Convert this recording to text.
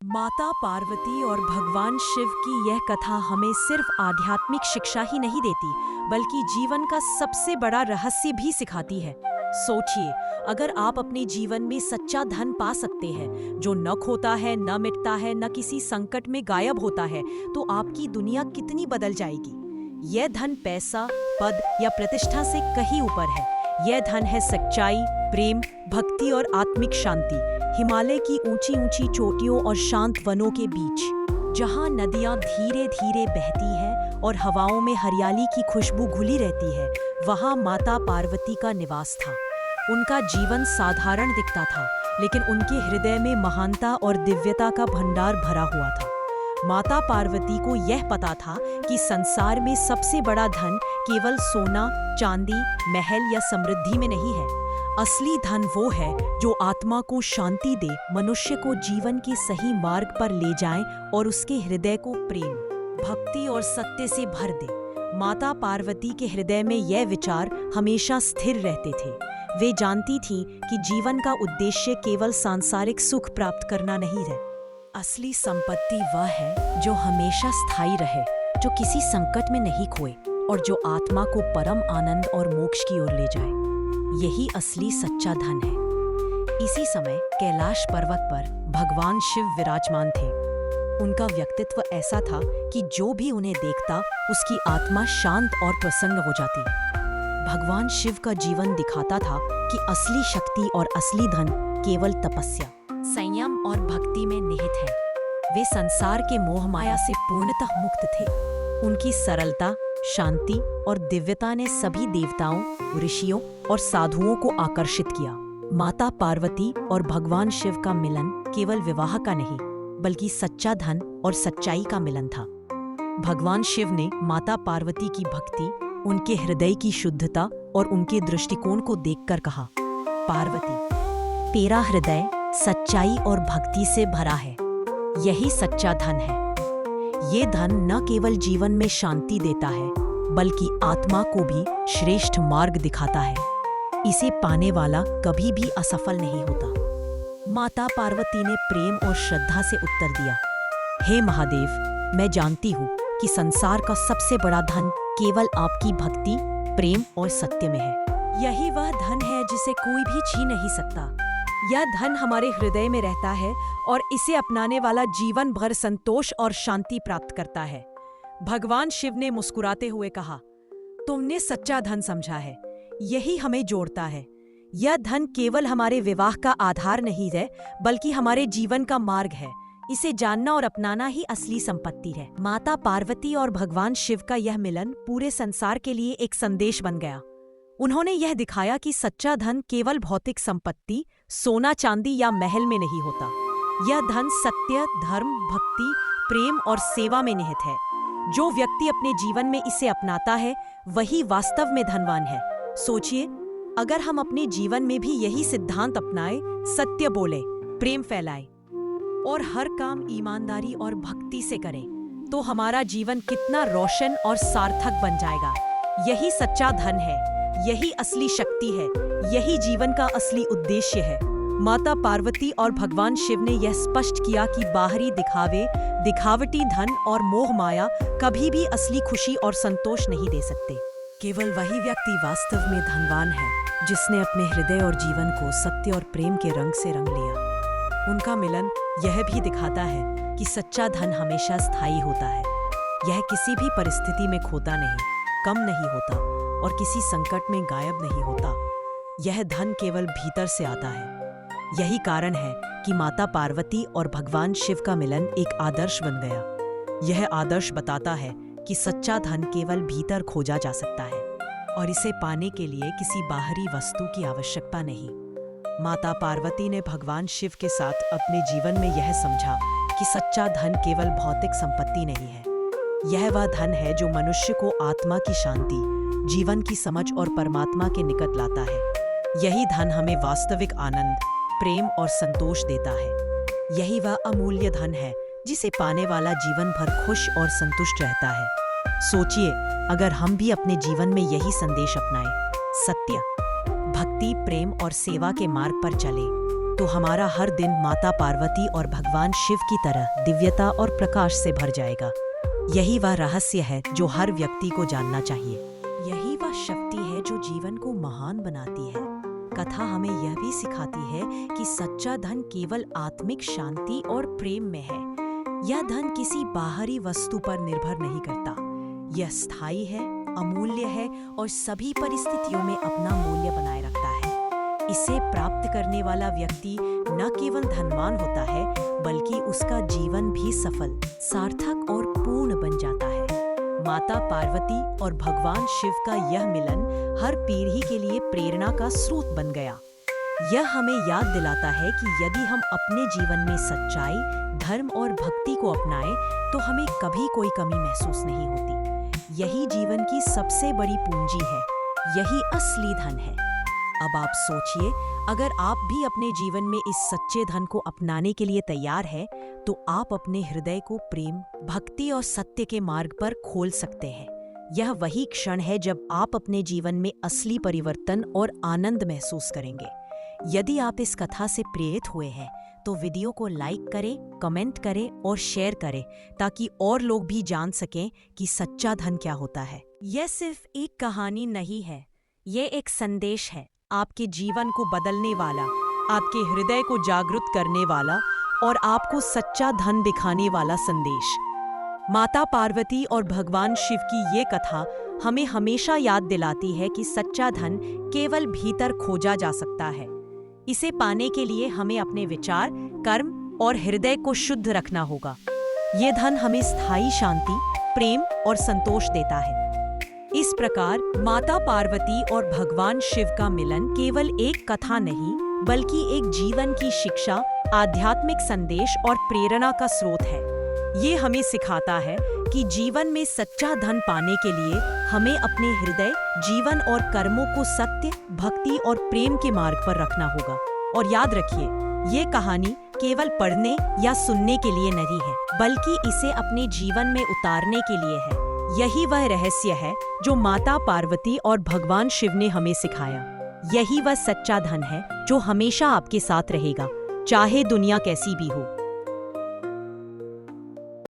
माता पार्वती और भगवान शिव की यह कथा हमें सिर्फ आध्यात्मिक शिक्षा ही नहीं देती, बल्कि जीवन का सबसे बड़ा रहस्य भी सिखाती है। सोचिए, अगर आप अपने जीवन में सच्चा धन पा सकते हैं, जो न खोता है, न मिटता है, न किसी संकट में गायब होता है, तो आपकी दुनिया कितनी बदल जाएगी। यह धन पैसा, पद या प्रतिष्ठा से कहीं ऊपर है। यह धन है सच्चाई, प्रेम, भक्ति और आत्मिक शांति। हिमालय की ऊंची ऊंची चोटियों और शांत वनों के बीच, जहां नदियां धीरे धीरे बहती हैं और हवाओं में हरियाली की खुशबू घुली रहती है, वहां माता पार्वती का निवास था। उनका जीवन साधारण दिखता था, लेकिन उनके हृदय में महानता और दिव्यता का भंडार भरा हुआ था। माता पार्वती को यह पता था कि संसार में सबसे बड़ा धन केवल सोना, चांदी, महल या समृद्धि में नहीं है। असली धन वो है जो आत्मा को शांति दे, मनुष्य को जीवन के सही मार्ग पर ले जाए और उसके हृदय को प्रेम, भक्ति और सत्य से भर दे। माता पार्वती के हृदय में यह विचार हमेशा स्थिर रहते थे। वे जानती थीं कि जीवन का उद्देश्य केवल सांसारिक सुख प्राप्त करना नहीं है। असली संपत्ति वह है जो हमेशा स्थायी रहे, जो किसी संकट में नहीं खोए और जो आत्मा को परम आनंद और मोक्ष की ओर ले जाए। यही असली सच्चा धन है। इसी समय कैलाश पर्वत पर भगवान शिव विराजमान थे। उनका व्यक्तित्व ऐसा था कि जो भी उन्हें देखता, उसकी आत्मा शांत और प्रसन्न हो जाती। भगवान शिव का जीवन दिखाता था कि असली शक्ति और असली धन केवल तपस्या, संयम और भक्ति में निहित है। वे संसार के मोह माया से पूर्णतः मुक्त थे। उनकी सरलता, शांति और दिव्यता ने सभी देवताओं, ऋषियों और साधुओं को आकर्षित किया। माता पार्वती और भगवान शिव का मिलन केवल विवाह का नहीं, बल्कि सच्चा धन और सच्चाई का मिलन था। भगवान शिव ने माता पार्वती की भक्ति, उनके हृदय की शुद्धता और उनके दृष्टिकोण को देखकर कहा, पार्वती, तेरा हृदय सच्चाई और भक्ति से भरा है। यही सच्चा धन है। ये धन न केवल जीवन में शांति देता है, बल्कि आत्मा को भी श्रेष्ठ मार्ग दिखाता है। इसे पाने वाला कभी भी असफल नहीं होता। माता पार्वती ने प्रेम और श्रद्धा से उत्तर दिया, हे महादेव, मैं जानती हूँ कि संसार का सबसे बड़ा धन केवल आपकी भक्ति, प्रेम और सत्य में है। यही वह धन है जिसे कोई भी छीन नहीं सकता। यह धन हमारे हृदय में रहता है और इसे अपनाने वाला जीवन भर संतोष और शांति प्राप्त करता है। भगवान शिव ने मुस्कुराते हुए कहा, तुमने सच्चा धन समझा है। यही हमें जोड़ता है। यह धन केवल हमारे विवाह का आधार नहीं है, बल्कि हमारे जीवन का मार्ग है। इसे जानना और अपनाना ही असली संपत्ति है। माता पार्वती और भगवान शिव का यह मिलन पूरे संसार के लिए एक संदेश बन गया। उन्होंने यह दिखाया कि सच्चा धन केवल भौतिक संपत्ति, सोना, चांदी या महल में नहीं होता। यह धन सत्य, धर्म, भक्ति, प्रेम और सेवा में निहित है। जो व्यक्ति अपने जीवन में इसे अपनाता है, वही वास्तव में धनवान है। सोचिए, अगर हम अपने जीवन में भी यही सिद्धांत अपनाएं, सत्य बोले, प्रेम फैलाएं और हर काम ईमानदारी और भक्ति से करें, तो हमारा जीवन कितना रोशन और सार्थक बन जाएगा। यही सच्चा धन है, यही असली शक्ति है, यही जीवन का असली उद्देश्य है। माता पार्वती और भगवान शिव ने यह स्पष्ट किया कि बाहरी दिखावे, दिखावटी धन और मोह माया कभी भी असली खुशी और संतोष नहीं दे सकते। केवल वही व्यक्ति वास्तव में धनवान है, जिसने अपने हृदय और जीवन को सत्य और प्रेम के रंग से रंग लिया। उनका मिलन यह भी दिखाता है कि सच्चा धन हमेशा स्थायी होता है। यह किसी भी परिस्थिति में खोता नहीं, कम नहीं होता और किसी संकट में गायब नहीं होता। यह धन केवल भीतर से आता है। यही कारण है कि माता पार्वती और भगवान शिव का मिलन एक आदर्श बन गया। यह आदर्श बताता है कि सच्चा धन केवल भीतर खोजा जा सकता है और इसे पाने के लिए किसी बाहरी वस्तु की आवश्यकता नहीं। माता पार्वती ने भगवान शिव के साथ अपने जीवन में यह समझा कि सच्चा धन केवल भौतिक संपत्ति नहीं है। यह वह धन है जो मनुष्य को आत्मा की शांति, जीवन की समझ और परमात्मा के निकट लाता है। यही धन हमें वास्तविक आनंद, प्रेम और संतोष देता है। यही वह अमूल्य धन है जिसे पाने वाला जीवन भर खुश और संतुष्ट रहता है। सोचिए, अगर हम भी अपने जीवन में यही संदेश अपनाएं, सत्य, भक्ति, प्रेम और सेवा के मार्ग पर चलें, तो हमारा हर दिन माता पार्वती और भगवान शिव की तरह दिव्यता और प्रकाश से भर जाएगा। यही वह रहस्य है जो हर व्यक्ति को जानना चाहिए। यही वह शक्ति है जो जीवन को महान बनाती है। कथा हमें यह भी सिखाती है कि सच्चा धन केवल आत्मिक शांति और प्रेम में है। यह धन किसी बाहरी वस्तु पर निर्भर नहीं करता। यह स्थायी है, अमूल्य है और सभी परिस्थितियों में अपना मूल्य बनाए रखता है। इसे प्राप्त करने वाला व्यक्ति न केवल धनवान होता है, बल्कि उसका जीवन भी सफल, सार्थक और पूर्ण बन जाता है। माता पार्वती और भगवान शिव का यह मिलन हर पीढ़ी के लिए प्रेरणा का स्रोत बन गया। यह हमें याद दिलाता है कि यदि हम अपने जीवन में सच्चाई, धर्म और भक्ति को अपनाएं, तो हमें कभी कोई कमी महसूस नहीं होती। यही जीवन की सबसे बड़ी पूंजी है, यही असली धन है। अब आप सोचिए, अगर आप भी अपने जीवन में इस सच्चे धन को अपनाने के लिए तैयार हैं, तो आप अपने हृदय को प्रेम, भक्ति और सत्य के मार्ग पर खोल सकते हैं। यह वही क्षण है जब आप अपने जीवन में असली परिवर्तन और आनंद महसूस करेंगे। यदि आप इस कथा से प्रेरित हुए हैं, तो वीडियो को लाइक करें, कमेंट करें और शेयर करें, ताकि और लोग भी जान सकें कि सच्चा धन क्या होता है। यह सिर्फ एक कहानी नहीं है, ये एक संदेश है, आपके जीवन को बदलने वाला, आपके हृदय को जागृत करने वाला और आपको सच्चा धन दिखाने वाला संदेश। माता पार्वती और भगवान शिव की ये कथा हमें हमेशा याद दिलाती है कि सच्चा धन केवल भीतर खोजा जा सकता है। इसे पाने के लिए हमें अपने विचार, कर्म और हृदय को शुद्ध रखना होगा। ये धन हमें स्थायी शांति, प्रेम और संतोष देता है। इस प्रकार माता पार्वती और भगवान शिव का मिलन केवल एक कथा नहीं, बल्कि एक जीवन की शिक्षा, आध्यात्मिक संदेश और प्रेरणा का स्रोत है। ये हमें सिखाता है कि जीवन में सच्चा धन पाने के लिए हमें अपने हृदय, जीवन और कर्मों को सत्य, भक्ति और प्रेम के मार्ग पर रखना होगा। और याद रखिए, ये कहानी केवल पढ़ने या सुनने के लिए नहीं है, बल्कि इसे अपने जीवन में उतारने के लिए है। यही वह रहस्य है जो माता पार्वती और भगवान शिव ने हमें सिखाया। यही वह सच्चा धन है जो हमेशा आपके साथ रहेगा, चाहे दुनिया कैसी भी हो।